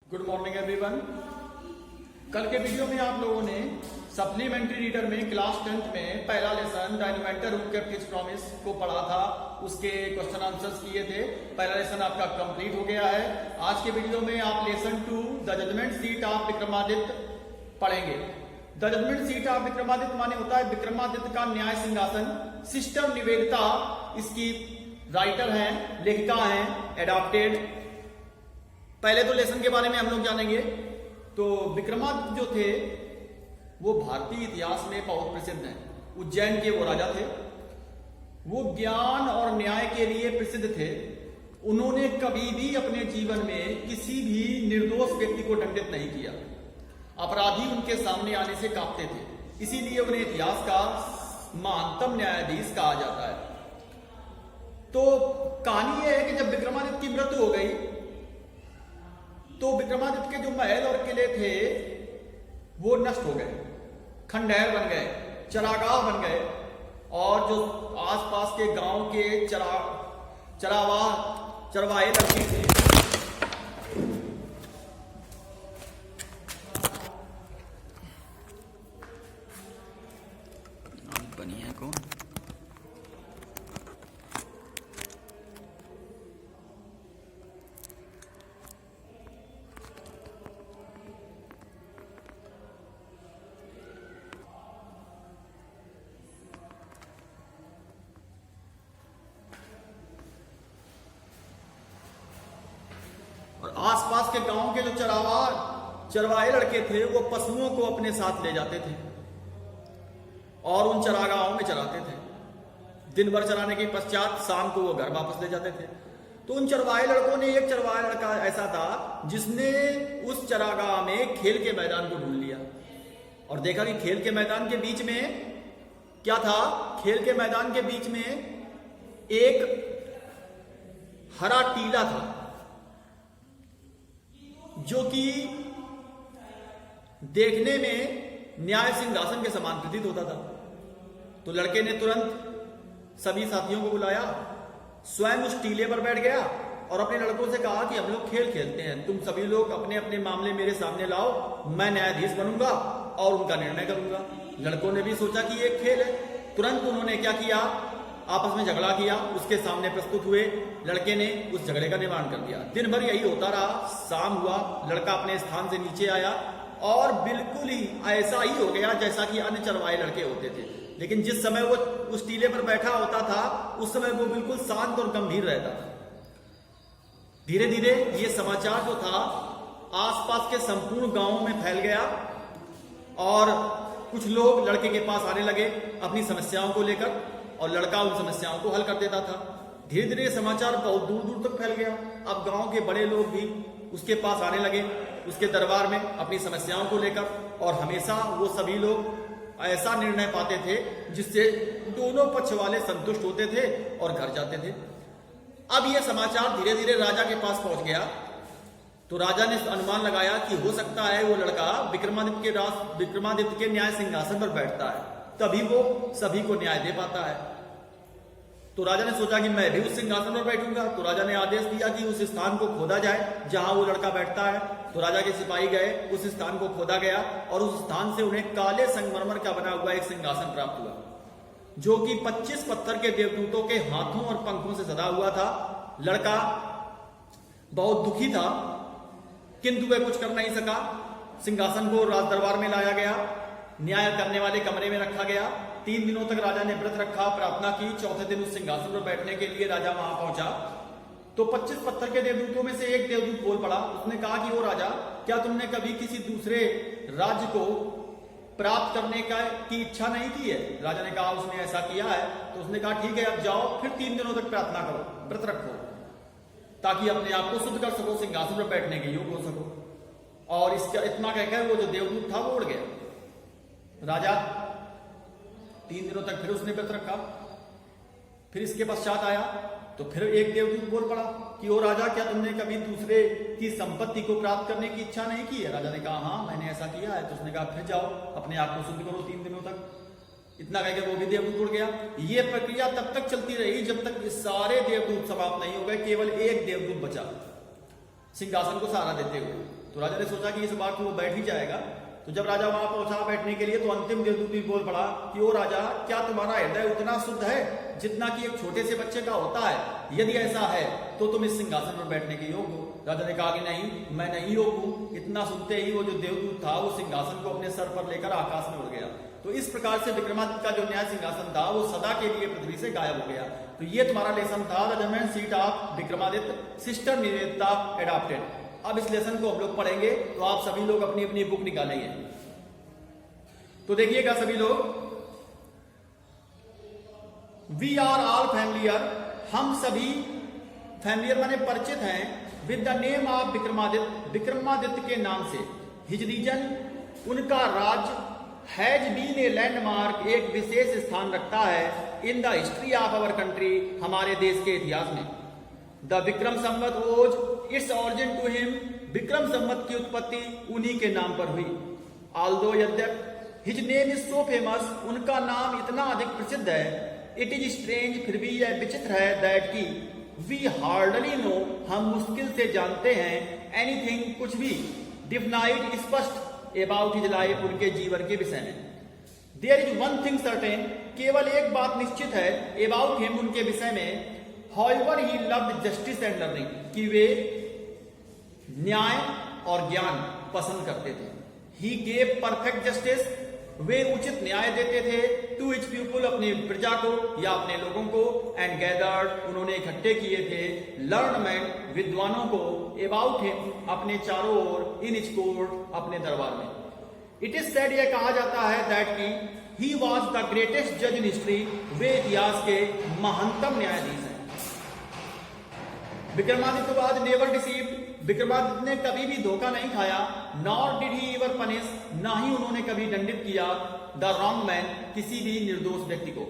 Good morning everyone. कल के video में आप लोगों ने सप्लीमेंट्री रीडर में क्लास 10th में पहला lesson the inventor who kept his promise को पढ़ा था। उसके क्वेश्चन आंसर्स किए थे। पहला लेसन आपका कंप्लीट हो गया है। आज के वीडियो में आप lesson 2 the judgement seat of Vikramaditya पढ़ेंगे। The judgement seat of Vikramaditya माने होता है विक्रमादित्य का न्याय सिंहासन। सिस्टर निवेदिता इसकी राइटर हैं, लेखिका हैं, एडॉप्टेड। पहले तो लेसन के बारे में हम लोग जानेंगे। तो विक्रमादित्य जो थे वो भारतीय इतिहास में बहुत प्रसिद्ध हैं। उज्जैन के वो राजा थे। वो ज्ञान और न्याय के लिए प्रसिद्ध थे। उन्होंने कभी भी अपने जीवन में किसी भी निर्दोष व्यक्ति को दंडित नहीं किया। अपराधी उनके सामने आने से कांपते थे, इसीलिए उन्हें इतिहास का महानतम न्यायाधीश कहा जाता है। तो कहानी यह है कि जब विक्रमादित्य की मृत्यु हो गई तो विक्रमादित्य के जो महल और किले थे वो नष्ट हो गए, खंडहर बन गए, चरागाह बन गए। और जो आसपास के गांव के चरवाहे लड़के थे बनिया कौन और आसपास के गांव के जो चरवाहे लड़के थे वो पशुओं को अपने साथ ले जाते थे और उन चरागाहों में चराते थे। दिन भर चराने के पश्चात शाम को वो घर वापस ले जाते थे। तो उन चरवाहे लड़कों ने, एक चरवाहा लड़का ऐसा था जिसने उस चरागाह में खेल के मैदान को ढूंढ लिया और देखा कि खेल के मैदान के बीच में क्या था। खेल के मैदान के बीच में एक हरा टीला था जो कि देखने में न्याय सिंहासन के समान प्रतीत होता था। तो लड़के ने तुरंत सभी साथियों को बुलाया, स्वयं उस टीले पर बैठ गया और अपने लड़कों से कहा कि हम लोग खेल खेलते हैं, तुम सभी लोग अपने अपने मामले मेरे सामने लाओ, मैं न्यायाधीश बनूंगा और उनका निर्णय करूंगा। लड़कों ने भी सोचा कि ये खेल है। तुरंत उन्होंने क्या किया, आपस में झगड़ा किया, उसके सामने प्रस्तुत हुए। लड़के ने उस झगड़े का निवारण कर दिया। दिन भर यही होता रहा। शाम हुआ, लड़का अपने स्थान से नीचे आया और बिल्कुल ही ऐसा ही हो गया जैसा कि अन्य चरवाहे लड़के होते थे। लेकिन जिस समय वो उस टीले पर बैठा होता था उस समय वो बिल्कुल शांत और गंभीर रहता था। धीरे धीरे ये समाचार जो था आसपास के संपूर्ण गांवों में फैल गया और कुछ लोग लड़के के पास आने लगे अपनी समस्याओं को लेकर और लड़का उन समस्याओं को हल कर देता था। धीरे धीरे समाचार बहुत दूर दूर तक फैल गया। अब गांव के बड़े लोग भी उसके पास आने लगे, उसके दरबार में अपनी समस्याओं को लेकर। और हमेशा वो सभी लोग ऐसा निर्णय पाते थे जिससे दोनों पक्ष वाले संतुष्ट होते थे और घर जाते थे। अब यह समाचार धीरे धीरे राजा के पास पहुंच गया। तो राजा ने अनुमान लगाया कि हो सकता है वो लड़का विक्रमादित्य के न्याय सिंहासन पर बैठता है, तभी वो सभी को न्याय दे पाता है। तो राजा ने सोचा कि मैं भी उस सिंहासन पर बैठूंगा। तो राजा ने आदेश दिया कि उस स्थान को खोदा जाए जहां वो लड़का बैठता है। तो राजा के सिपाही गए, उस स्थान को खोदा गया और उस स्थान से उन्हें काले संगमरमर का बना हुआ एक सिंहासन प्राप्त हुआ जो कि 25 पत्थर के देवदूतों के हाथों और पंखों से सजा हुआ था। लड़का बहुत दुखी था किंतु वह कुछ कर नहीं सका। सिंहासन को राज दरबार में लाया गया, न्याय करने वाले कमरे में रखा गया। 3 दिनों तक राजा ने व्रत रखा, प्रार्थना की। चौथे दिन उस सिंहासन पर बैठने के लिए राजा वहां पहुंचा तो 25 पत्थर के देवदूतों में से एक देवदूत बोल पड़ा। उसने कहा कि वो राजा, क्या तुमने कभी किसी दूसरे राज्य को प्राप्त करने की इच्छा नहीं की है? राजा ने कहा उसने ऐसा किया है। तो उसने कहा ठीक है, अब जाओ, फिर 3 दिनों तक प्रार्थना करो, व्रत रखो, ताकि अपने आप को शुद्ध कर सको, सिंहासन पर बैठने के योग्य हो सको। और इसका इतना कहकर वो जो देवदूत था वो उड़ गया। राजा 3 दिनों तक फिर उसने व्रत रखा। फिर इसके पश्चात आया तो फिर एक देवदूत बोल पड़ा कि ओ राजा, क्या तुमने कभी दूसरे की संपत्ति को प्राप्त करने की इच्छा नहीं की है? राजा ने कहा हाँ, मैंने ऐसा किया है। तो उसने कहा फिर जाओ, अपने आप को शुद्ध करो 3 दिनों तक। इतना कहकर वो भी देवदूत उड़ गया। ये प्रक्रिया तब तक चलती रही जब तक ये सारे देवदूत समाप्त नहीं हो गए, केवल एक देवदूत बचा सिंहासन को सहारा देते हुए। तो राजा ने सोचा कि इस बार तो वो बैठ ही जाएगा। तो जब राजा वहां पहुंचा बैठने के लिए तो अंतिम देवदूत भी बोल पड़ा कि ओ राजा, क्या तुम्हारा हृदय उतना शुद्ध है जितना कि एक छोटे से बच्चे का होता है? यदि ऐसा है तो तुम इस सिंहासन पर बैठने के योग्य हो। राजा ने कहा कि नहीं, मैं नहीं योग्य हूं। इतना सुनते ही वो जो देवदूत था वो सिंहासन को अपने सर पर लेकर आकाश में उड़ गया। तो इस प्रकार से विक्रमादित्य का जो न्याय सिंहासन था वो सदा के लिए पृथ्वी से गायब हो गया। तो ये तुम्हारा लेसन था, the judgement seat of Vikramaditya, sister Nivedita adopted. अब इस लेसन को हम लोग पढ़ेंगे, तो आप सभी लोग अपनी अपनी बुक निकालेंगे। तो देखिएगा सभी लोग, वी आर ऑल फैमिलियर, हम सभी फैमिलियर माने परिचित हैं, with the name of Vikramaditya, Vikramaditya के नाम से। हिज रीजन, उनका राज्य, हैज बीन ए लैंडमार्क, एक विशेष स्थान रखता है in the history of our country, हमारे देश के इतिहास में। The Vikram Samvat owes its origin to him, Vikram Samvat की उत्पत्ति उन्हीं के नाम पर हुई। ऑल्दो यद्यप his name is so famous, उनका नाम इतना अधिक प्रसिद्ध है, इट इज स्ट्रेंज, फिर भी यह विचित्र है, दैट की वी हार्डली नो, हम मुश्किल से जानते हैं, एनीथिंग, कुछ भी, डिफाइंड, स्पष्ट, अबाउट हिज लाइफ, उनके जीवन के विषय में। There is one thing certain, केवल एक बात निश्चित है, अबाउट हिम, उनके विषय में, however he loved justice and learning, कि वे न्याय और ज्ञान पसंद करते थे। ही गेव परफेक्ट जस्टिस, वे उचित न्याय देते थे, टू हिज पीपुल, अपनी प्रजा को या अपने लोगों को, एंड गैदर्ड, उन्होंने इकट्ठे किए थे, लर्न मैन, विद्वानों को, अबाउट हिम, अपने चारों ओर, इन हिज कोर्ट, अपने दरबार में। इट इज सेड, यह कहा जाता है, दैट की ही वॉज द ग्रेटेस्ट जज इन हिस्ट्री, वे इतिहास के महानतम न्यायाधीश हैं। Vikramaditya was never deceived, Vikramaditya ने कभी भी धोखा नहीं खाया, nor did he ever punish, ना ही उन्होंने कभी दंडित किया, द रॉन्ग मैन, किसी भी निर्दोष व्यक्ति को।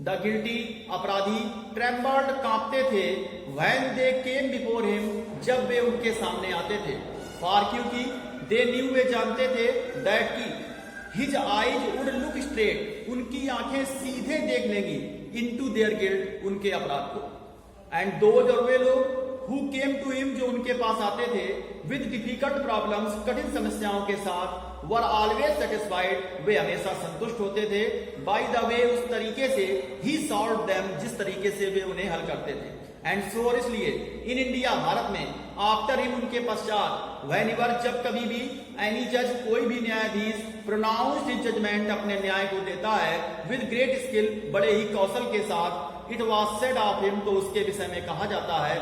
द गिल्टी, अपराधी, ट्रेम्बल्ड, कांपते थे, when they came before him, जब वे उनके सामने आते थे, फॉर, क्योंकि, दे न्यू, वे जानते थे, दैट की his eyes would look straight, उनकी आंखें सीधे देख लेंगी, इनटू देयर गिल्ट, उनके अपराध को। एंड दोज, और वे लोग, हु केम टू हिम, जो उनके पास आते थे, विद डिफिकल्ट प्रॉब्लम्स, कठिन समस्याओं के साथ, वर ऑलवेज सेटिस्फाइड, वे हमेशा संतुष्ट होते थे, बाय द वे, उस तरीके से, ही सॉल्व देम, जिस तरीके से वे उन्हें हल करते थे। एंड सो, और इसलिए, इन इंडिया, भारत में, आफ्टर हिम, उनके पश्चात, व्हेनेवर, जब कभी भी, एनी जज, कोई भी न्यायाधीश, प्रोनाउंस्ड हिज जजमेंट, अपने न्याय को देता है, विद ग्रेट स्किल, बड़े ही कौशल के साथ, it was said of him, तो उसके विषय में कहा जाता है,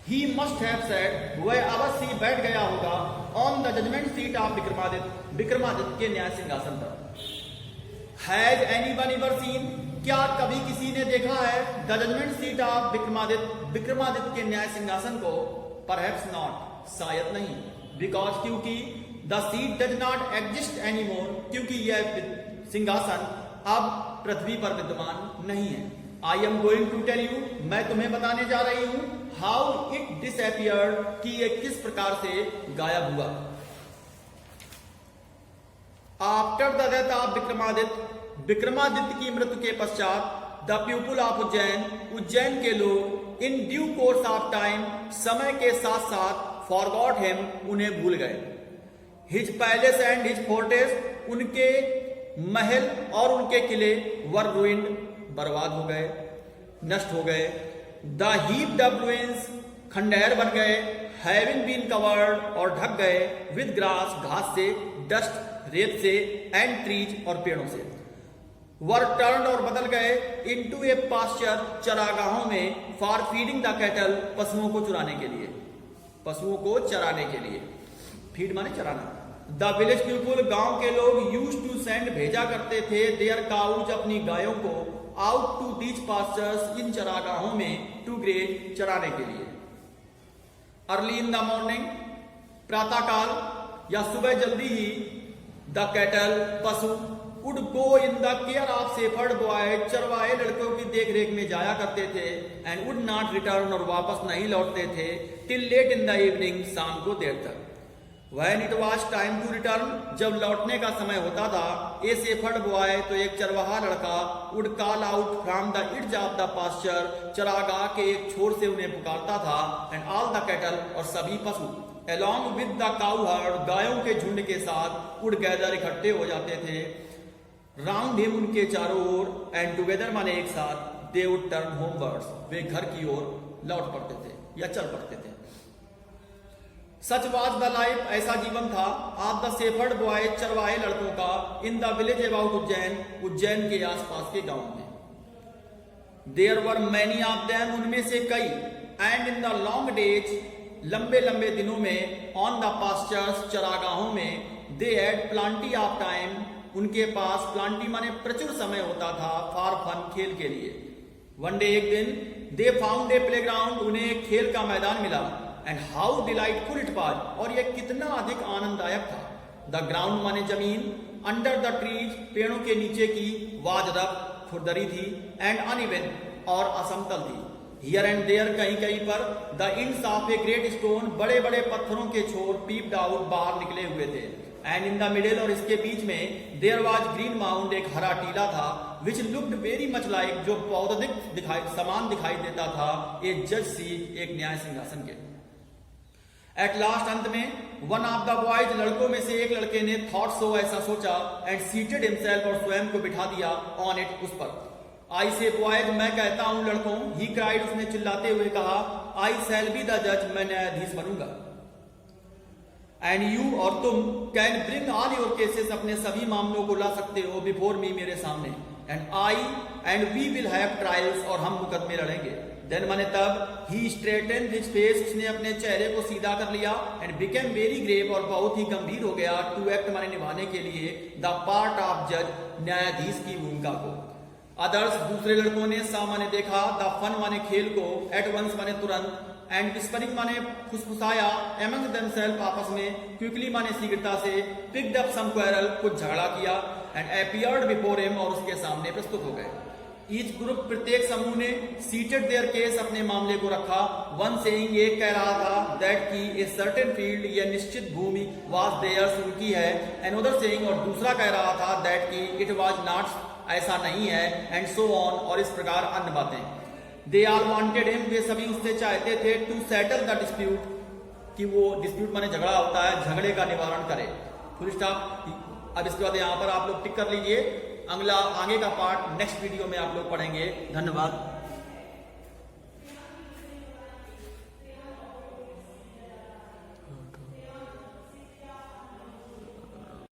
ही मस्ट हैव सेड, वह अवश्य ही बैठ गया होगा, on the judgement seat of Vikramaditya, Vikramaditya के न्याय सिंहासन पर। हैज एनीवन एवर सीन, क्या कभी किसी ने देखा है, the judgement seat of Vikramaditya, Vikramaditya के न्याय सिंहासन को? परहैप्स नॉट, शायद नहीं, बिकॉज, क्योंकि, the seat does not exist any more, क्योंकि यह सिंहासन अब पृथ्वी पर विद्यमान नहीं है। I am going to tell you, मैं तुम्हें बताने जा रही हूं, हाउ इट डिसअपियर्ड, कि यह किस प्रकार से गायब हुआ। After the death of Vikramaditya, Vikramaditya की मृत्यु के पश्चात, the people of Ujjain, Ujjain के लोग, in due course of time, समय के साथ साथ, फॉरगॉट हिम, उन्हें भूल गए। हिज पैलेस एंड हिज फोर्टेस, उनके महल और उनके किले, वर रूइंड, बर्बाद हो गए, नष्ट हो गए। द हीप्ड अप रूइंस, खंडहर बन गए, हैविंग बीन कवर्ड, और ढक गए, विद ग्रास, घास से, डस्ट, रेत से, एंड ट्रीज, और पेड़ों से। वर टर्न्ड, और बदल गए, इनटू ए पास्चर, चरागाहों में, फॉर फीडिंग द कैटल, पशुओं को चुराने के लिए, पशुओं को चराने के लिए, फीड माने चराना। द विलेज पीपुल, गांव के लोग, यूज टू सेंड, भेजा करते थे, देयर काउज, अपनी गायों को, आउट टू दीज पास्चर्स, इन चरागाहों में, टू ग्रेज, चराने के लिए। अर्ली इन द मॉर्निंग, प्रातःकाल या सुबह जल्दी ही, द कैटल, पशु, would go in the care of shepherd boy, चरवाहे लड़कों की देखरेख में जाया करते थे, एंड वुड नॉट रिटर्न, और वापस नहीं लौटते थे, till late in the evening, शाम को देर तक। When it was time to return, जब लौटने का समय होता था, ए शेफर्ड बॉय, तो एक चरवाहा लड़का, would call out from the edge of the pasture, चरागाह के एक छोर से उन्हें पुकारता था, and all the cattle, और सभी पशु, along with the cow herd, गायों के झुंड के साथ would gather, इकट्ठे हो जाते थे round him, उनके चारों ओर, and together माने एक साथ, they would turn homewards, वे घर की ओर लौट पड़ते थे या चल पड़ते थे। सच वाज द लाइफ, ऐसा जीवन था आप द शेफर्ड बॉय, चरवाहे लड़कों का, in the village about Ujjain, Ujjain के आसपास के गांव में। There were many of them, उनमें से कई, and in the long days, लंबे लंबे दिनों में, ऑन द पास्चर्स, चरागाहों में, they had plenty of time, उनके पास प्लांटी माने प्रचुर समय होता था, फॉर फन, खेल के लिए। वन डे, एक दिन, दे फाउंड ए प्लेग्राउंड, उन्हें एक खेल का मैदान मिला, and how delightful it was, और यह कितना अधिक आनंददायक था। द ग्राउंड माने जमीन, अंडर द ट्रीज, पेड़ों के नीचे की, वाज रफ, खुरदरी थी, एंड अनइवन, और असमतल थी। हियर एंड देयर, कहीं कहीं पर, the ends of a great stone, बड़े बड़े पत्थरों के छोर, पीप्ड आउट, बाहर निकले हुए थे। एंड इन द मिडिल, और इसके बीच में, देयर वाज ग्रीन माउंड, एक हरा टीला था, विच लुक्ड वेरी मच लाइक, जो पौधिक समान दिखाई देता था, ए जज सीट, एक न्याय सिंहासन के। एट लास्ट, अंत में, वन ऑफ द बॉयज, लड़कों में से एक लड़के ने, थॉट सो, ऐसा सोचा, एंड सीटेड हिमसेल्फ, और स्वयं को बिठा दिया, ऑन इट, उस पर। आई से बॉयज, मैं कहता हूं लड़कों, ही क्राइड, उसने चिल्लाते हुए कहा, आई शैल बी द जज, मैं न्यायाधीश बनूंगा। एंड यू, और तुम, can bring all your cases, अपने सभी मामलों को ला सकते हो, बिफोर मी, मेरे सामने। And we will have trials, और हम मुकदमे लड़ेंगे। देन माने तब, ही स्ट्रेटेंड हिज फेस, उसने अपने चेहरे को सीधा कर लिया, एंड बिकेम वेरी ग्रेव, और बहुत ही गंभीर हो गया, टू एक्ट माने निभाने के लिए, द पार्ट ऑफ जज, न्यायाधीश की भूमिका को। अदर्स, दूसरे लड़कों ने, सा माने देखा, द फन माने खेल को, एट वंस माने तुरंत, एंड विस्परिंग माने फुसफुसाया, एमंग देमसेल्फ, आपस में, क्विकली माने शीघ्रता से, पिक्ड अप सम क्वेरल, कुछ झगड़ा किया, एंड अपीयर्ड बिफोर हिम, और उसके सामने प्रस्तुत हो गए। ईच ग्रुप, प्रत्येक समूह ने, सीटेड देयर केस, अपने मामले को रखा। वन सेइंग, एक कह रहा था, दैट की ए सर्टेन फील्ड, यह निश्चित भूमि, वाज देयर्स, उनकी है। एंड अदर सेइंग, और दूसरा कह रहा था, दैट की इट वाज नॉट, ऐसा नहीं है। एंड सो ऑन, और इस प्रकार अन्य बातें। दे ऑल वांटेड हिम, वे सभी उससे चाहते थे, टू सेटल द डिस्प्यूट, कि वो डिस्प्यूट माने झगड़ा होता है, झगड़े का निवारण करे। Full stop. अब इसके बाद यहां पर आप लोग टिक कर लीजिए। अगला आगे का पार्ट नेक्स्ट वीडियो में आप लोग पढ़ेंगे। धन्यवाद।